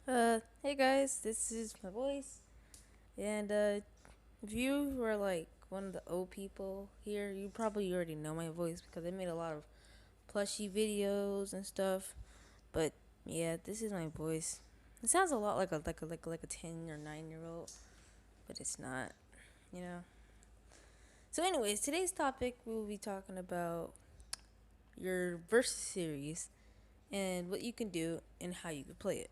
Hey guys, this is my voice, and if you were like one of the old people here, you probably already know my voice because I made a lot of plushy videos and stuff. But yeah, this is my voice. It sounds a lot like a 10 or 9 year old, but it's not, you know. So, anyways, today's topic we will be talking about your versus series and what you can do and how you can play it.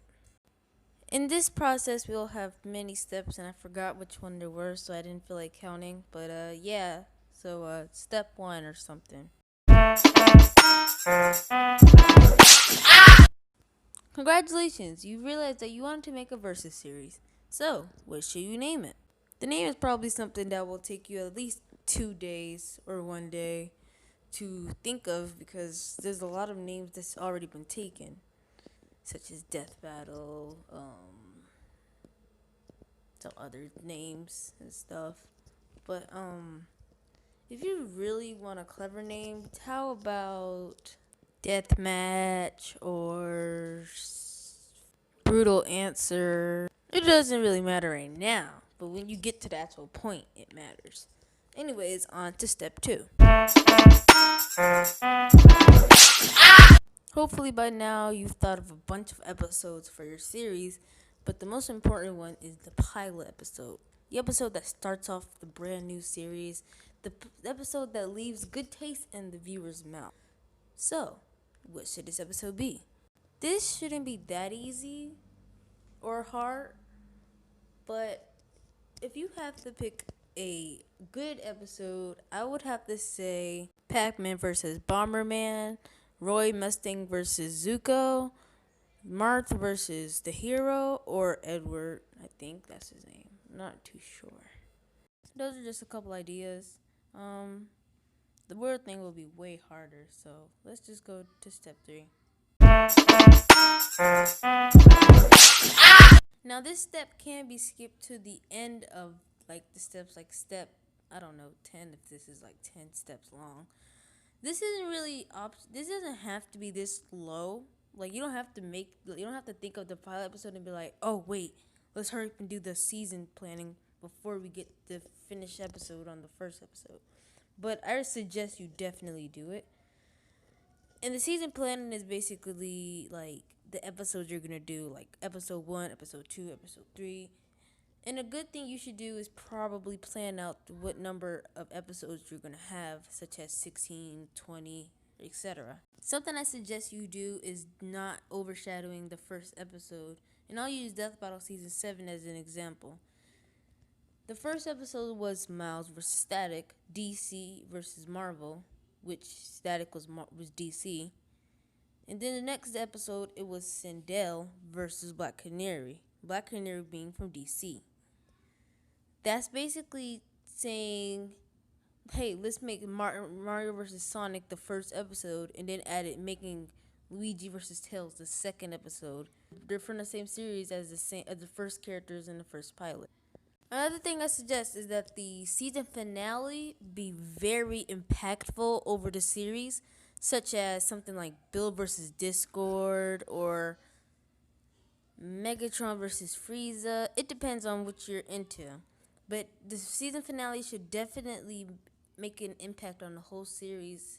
In this process, we'll have many steps, and I forgot which one there were, so I didn't feel like counting. But yeah. So step one or something. Congratulations, you realized that you wanted to make a versus series. So, what should you name it? The name is probably something that will take you at least 2 days or 1 day to think of because there's a lot of names that's already been taken, such as Death Battle, some other names and stuff. But if you really want a clever name, how about Deathmatch or Brutal Answer? It doesn't really matter right now, but when you get to the actual point, it matters. Anyways, on to step two. Hopefully, by now, you've thought of a bunch of episodes for your series, but the most important one is the pilot episode. The episode that starts off the brand new series, the episode that leaves good taste in the viewer's mouth. So, what should this episode be? This shouldn't be that easy or hard, but if you have to pick a good episode, I would have to say Pac-Man versus Bomberman, Roy Mustang versus Zuko, Marth versus the hero, or Edward. I think that's his name. I'm not too sure. Those are just a couple ideas. Um, the word thing will be way harder, so let's just go to step three. Now, this step can be skipped to the end of like the steps, like step, I don't know, 10 if this is like 10 steps long. This isn't really this doesn't have to be this low. Like you don't have to think of the pilot episode and be like, "Oh, wait, let's hurry up and do the season planning before we get the finished episode on the first episode." But I suggest you definitely do it. And the season planning is basically like the episodes you're gonna do, like episode 1, episode 2, episode 3. And a good thing you should do is probably plan out what number of episodes you're gonna have, such as 16, 20, etc. Something I suggest you do is not overshadowing the first episode. And I'll use Death Battle Season 7 as an example. The first episode was Miles versus Static, DC versus Marvel, which Static was DC. And then the next episode, it was Sindel versus Black Canary. Black Canary being from DC. That's basically saying, hey, let's make Mario versus Sonic the first episode, and then add it making Luigi versus Tails the second episode. They're from the same series as the first characters in the first pilot. Another thing I suggest is that the season finale be very impactful over the series, such as something like Bill versus Discord or Megatron versus Frieza. It depends on what you're into. But the season finale should definitely make an impact on the whole series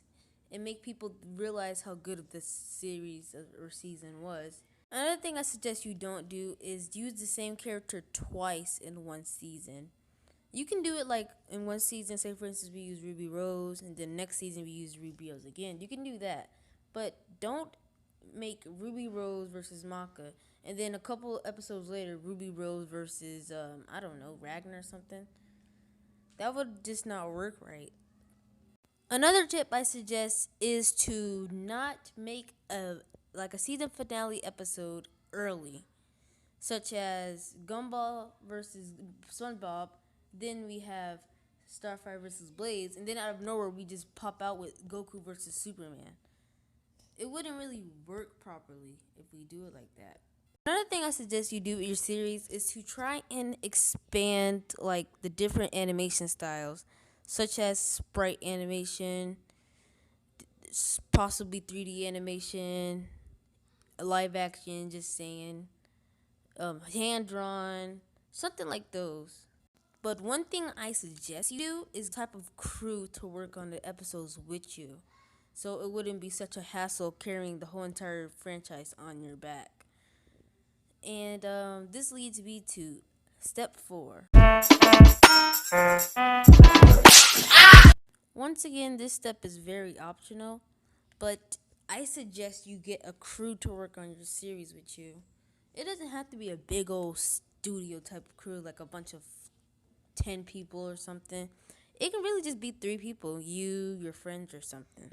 and make people realize how good of this series or season was. Another thing I suggest you don't do is use the same character twice in one season. You can do it like in one season, say for instance we use Ruby Rose, and then next season we use Ruby Rose again. You can do that. But don't make Ruby Rose versus Maka, and then a couple episodes later, Ruby Rose versus I don't know, Ragnar or something. That would just not work right. Another tip I suggest is to not make a season finale episode early, such as Gumball versus SpongeBob. Then we have Starfire versus Blaze, and then out of nowhere we just pop out with Goku versus Superman. It wouldn't really work properly if we do it like that. Another thing I suggest you do with your series is to try and expand like the different animation styles, such as sprite animation, possibly 3D animation, live action, just saying. hand drawn, something like those. But one thing I suggest you do is type of crew to work on the episodes with you, so it wouldn't be such a hassle carrying the whole entire franchise on your back. And this leads me to step 4. Once again, this step is very optional, but I suggest you get a crew to work on your series with you. It doesn't have to be a big old studio type of crew, like a bunch of 10 people or something. It can really just be 3 people, you, your friends, or something.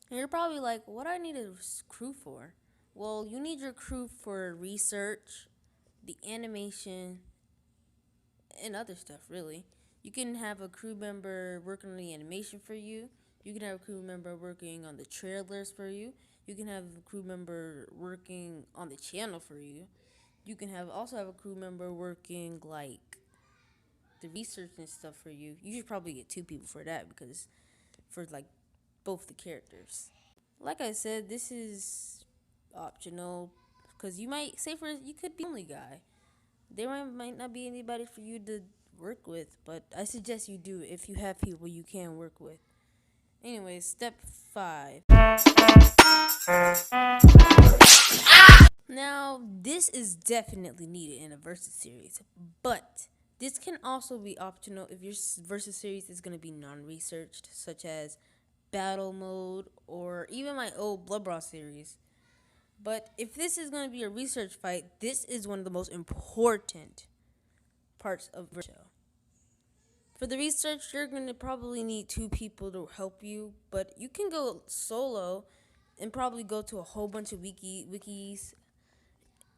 And you're probably like, what do I need a crew for? Well, you need your crew for research, the animation, and other stuff, really. You can have a crew member working on the animation for you. You can have a crew member working on the trailers for you. You can have a crew member working on the channel for you. You can also have a crew member working like the research and stuff for you. You should probably get 2 people for that because for like both the characters. Like I said, this is optional because you might say you could be the only guy. There might not be anybody for you to work with, but I suggest you do if you have people you can work with. Anyways, step 5. Now, this is definitely needed in a versus series, but this can also be optional if your versus series is going to be non-researched, such as battle mode or even my old Blood Brawl series. But if this is going to be a research fight, this is one of the most important parts of the show. For the research, you're going to probably need 2 people to help you, but you can go solo and probably go to a whole bunch of wikis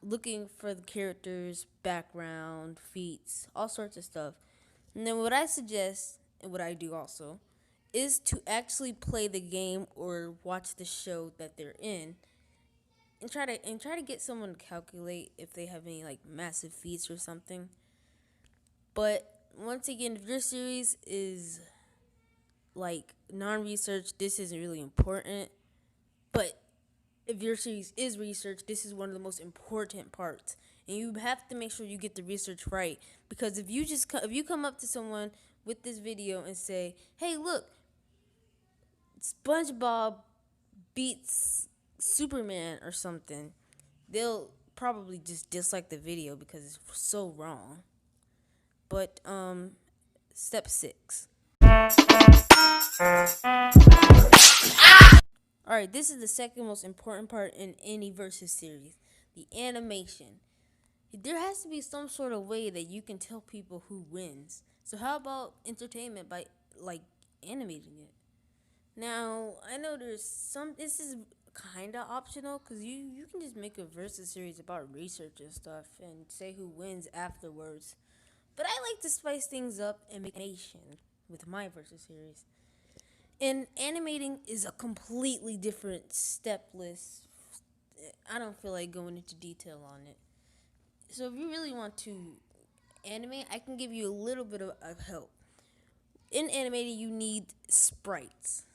looking for the characters, background, feats, all sorts of stuff. And then what I suggest, and what I do also, is to actually play the game or watch the show that they're in and try to get someone to calculate if they have any like massive feats or something. But once again, if your series is like non-research, this isn't really important. But if your series is research, this is one of the most important parts, and you have to make sure you get the research right. Because if you come up to someone with this video and say, "Hey, look, SpongeBob beats Superman" or something, they'll probably just dislike the video because it's so wrong. But step 6. Alright, this is the second most important part in any versus series, the animation. There has to be some sort of way that you can tell people who wins. So how about entertainment by like animating it? Now, I know this is kind of optional because you can just make a versus series about research and stuff and say who wins afterwards. But I like to spice things up and make animation with my versus series. And animating is a completely different step list. I don't feel like going into detail on it. So if you really want to animate, I can give you a little bit of help. In animating, you need sprites.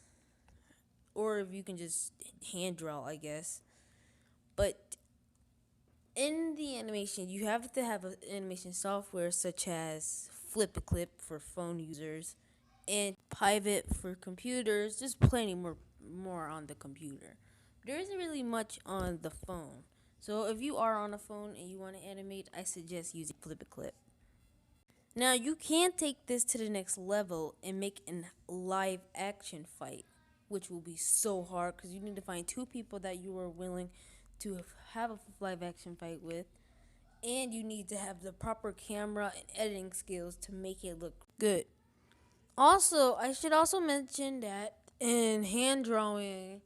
Or if you can just hand draw, I guess. But in the animation, you have to have an animation software such as Flip for phone users and Pivot for computers. Just plenty more on the computer. There isn't really much on the phone. So if you are on a phone and you want to animate, I suggest using Flip. Now you can take this to the next level and make a live action fight, which will be so hard because you need to find 2 people that you are willing to have a live action fight with, and you need to have the proper camera and editing skills to make it look good. Also, I should also mention that in hand drawing,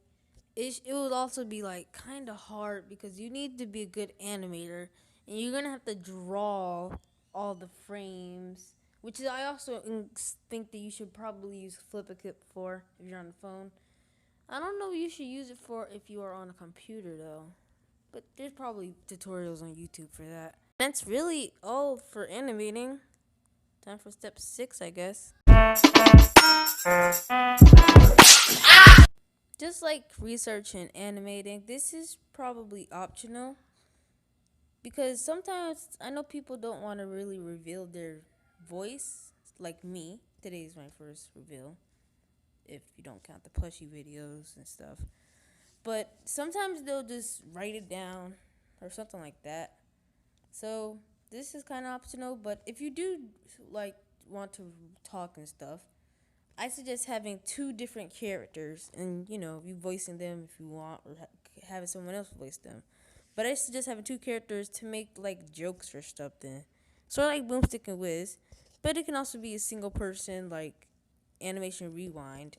it would also be like kind of hard because you need to be a good animator and you're gonna have to draw all the frames, which is I also think that you should probably use Flip for if you're on the phone. I don't know what you should use it for if you are on a computer though, but there's probably tutorials on YouTube for that. That's really all for animating. Time for step 6, I guess. Just like research and animating, this is probably optional because sometimes I know people don't want to really reveal their voice. Like me, today is my first reveal, if you don't count the plushy videos and stuff. But sometimes they'll just write it down or something like that. So this is kind of optional, but if you do like want to talk and stuff, I suggest having two different characters, and you voicing them if you want, or having someone else voice them. But I suggest having two characters to make like jokes or stuff. Then, sort of like Boomstick and Wiz, but it can also be a single person like Animation Rewind,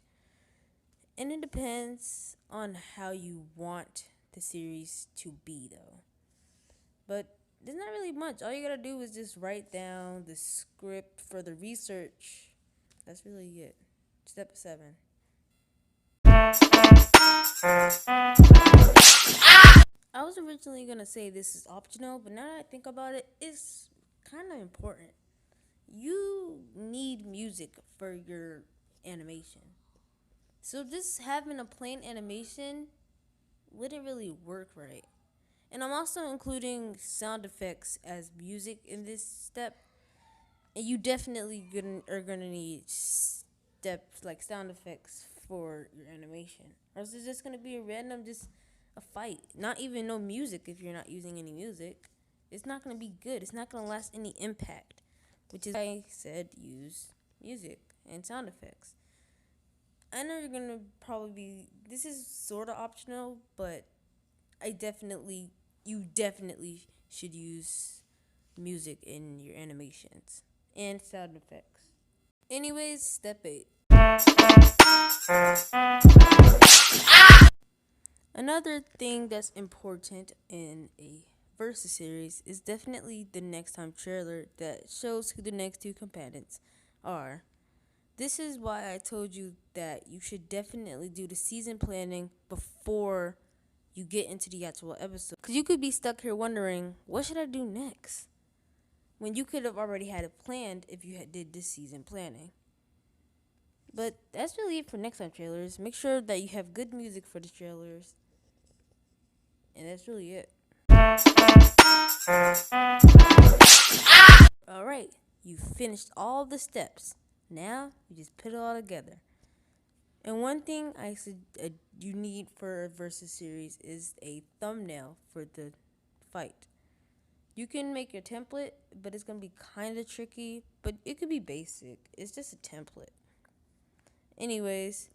and it depends on how you want the series to be, though. But there's not really much. All you gotta do is just write down the script for the research. That's really it. Step 7. I was originally gonna say this is optional, but now that I think about it, it's kind of important. You need music for your animation. So just having a plain animation wouldn't really work right. And I'm also including sound effects as music in this step. And you definitely are gonna need steps like sound effects for your animation. Or else it's just gonna be a random just a fight. Not even no music if you're not using any music. It's not gonna be good. It's not gonna last any impact. Which is why I said use music and sound effects. I know you're gonna probably be this is sorta optional, but you definitely should use music in your animations and sound effects. Anyways, step 8. Another thing that's important in a Versus series is definitely the next time trailer that shows who the next two combatants are. This is why I told you that you should definitely do the season planning before you get into the actual episode. Because you could be stuck here wondering, what should I do next? When you could have already had it planned if you did this season planning. But that's really it for next time trailers. Make sure that you have good music for the trailers. And that's really it. Alright, you finished all the steps. Now you just put it all together. And one thing you need for a Versus series is a thumbnail for the fight. You can make your template, but it's going to be kind of tricky, but it could be basic. It's just a template. Anyways,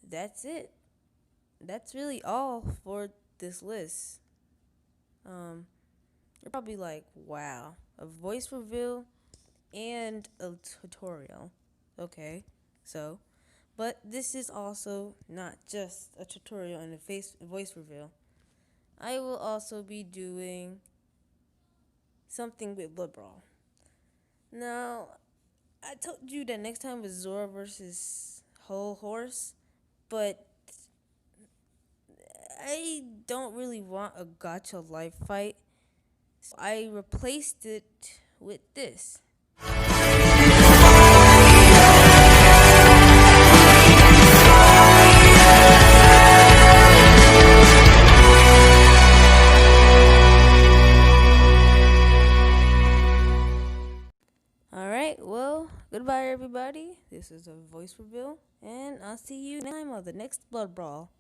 that's it. That's really all for this list. You're probably like, wow, a voice reveal and a tutorial. Okay, so, but this is also not just a tutorial and a voice reveal. I will also be doing something with Blood Brawl. Now, I told you that next time was Zora versus Whole Horse, but I don't really want a gacha life fight, so I replaced it with this. Alright, well, goodbye everybody. This is a voice reveal, and I'll see you next time on the next Blood Brawl.